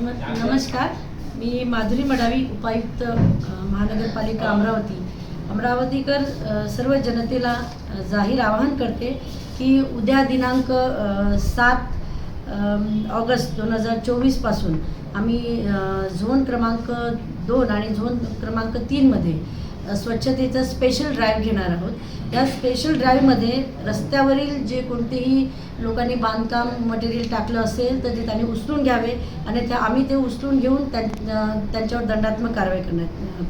नमस्कार, मी माधुरी मडावी, उपायुक्त महानगरपालिका अमरावतीकर सर्व जनतेला जाहीर आवाहन करते की उद्या दिनांक 7 ऑगस्ट 2024 पासून आम्ही झोन क्रमांक 2 आणि झोन क्रमांक 3 मध्ये स्वच्छतेचा स्पेशल ड्राईव्ह घेणार आहोत। या स्पेशल ड्राईव्हमध्ये रस्त्यावरील जे कोणतेही लोकांनी बांधकाम मटेरियल टाकलं असेल तर ते त्यांनी उचलून घ्यावे आणि आम्ही ते उचलून घेऊन त्यांच्यावर दंडात्मक कारवाई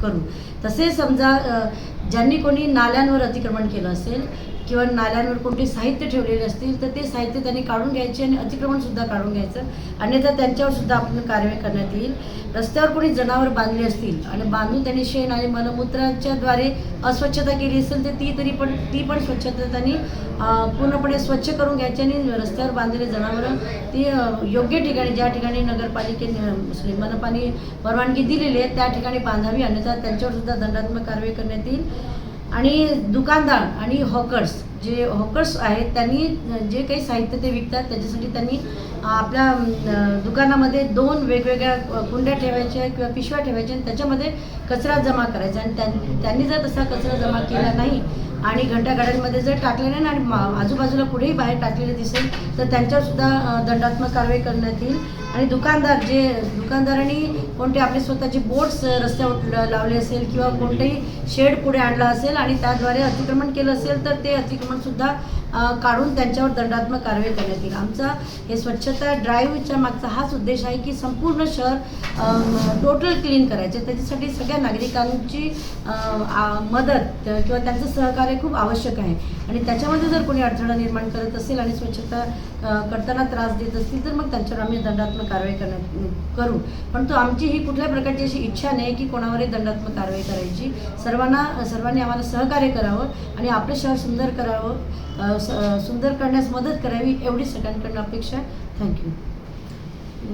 करू। तसेच समजा ज्यांनी कोणी नाल्यांवर अतिक्रमण केलं असेल किंवा नाल्यांवर कोणते साहित्य ठेवलेले असतील तर ते साहित्य त्यांनी काढून घ्यायचे आणि अतिक्रमणसुद्धा काढून घ्यायचं, अन्यथा त्यांच्यावरसुद्धा आपण कारवाई करण्यात येईल। रस्त्यावर कोणी जनावर बांधले असतील आणि बांधून त्यांनी शेण आणि मलमूत्राच्याद्वारे अस्वच्छता केली असेल तर ती पण स्वच्छता त्यांनी पूर्णपणे स्वच्छ करून घ्यायची आणि रस्त्यावर बांधलेले जनावरं ती योग्य ठिकाणी, ज्या ठिकाणी नगरपालिकेने मनपाने परवानगी दिलेली आहे त्या ठिकाणी बांधावी, अन्यथा त्यांच्यावरसुद्धा दंडात्मक कारवाई करण्यात येईल। आणि दुकानदार आणि हॉकर्स आहेत त्यांनी जे काही साहित्य ते विकतात त्याच्यासाठी त्यांनी आपल्या दुकानामध्ये 2 वेगवेगळ्या कुंड्या ठेवायच्या किंवा पिशव्या ठेवायच्या आणि त्याच्यामध्ये कचरा जमा करायचा आणि त्यांनी जर तसा कचरा जमा केला नाही आणि घंटागाड्यांमध्ये जर टाकले नाही आणि आजूबाजूला कुठेही बाहेर टाकलेले दिसेल तर त्यांच्यावरसुद्धा दंडात्मक कारवाई करण्यात येईल। आणि दुकानदारांनी कोणते आपले स्वतःचे बोर्ड्स रस्त्यावर लावले असेल किंवा कोणतेही शेड पुढे आणला असेल आणि त्याद्वारे अतिक्रमण केलं असेल तर ते अतिक्रमणसुद्धा काढून त्यांच्यावर दंडात्मक कारवाई करण्यात येईल। आमचा हे स्वच्छता ड्राईव्हच्या मागचा हाच उद्देश आहे की संपूर्ण शहर टोटल क्लीन करायचे। त्याच्यासाठी सगळ्या नागरिकांची मदत किंवा त्यांचं सहकार्य खूप आवश्यक आहे आणि त्याच्यामध्ये जर कोणी अडथळा निर्माण करत असेल आणि स्वच्छता करताना त्रास देत असतील तर मग त्यांच्यावर आम्ही दंडात्मक कारवाई करू। पण तो आमची ही कुठल्या प्रकारची अशी इच्छा नाही की कोणावरही दंडात्मक कारवाई करायची। सर्वांनी आम्हाला सहकार्य करावं आणि आपले शहर सुंदर करावं, सुंदर करण्यास मदत करावी एवढी सगळ्यांकडून अपेक्षा आहे। थँक्यू।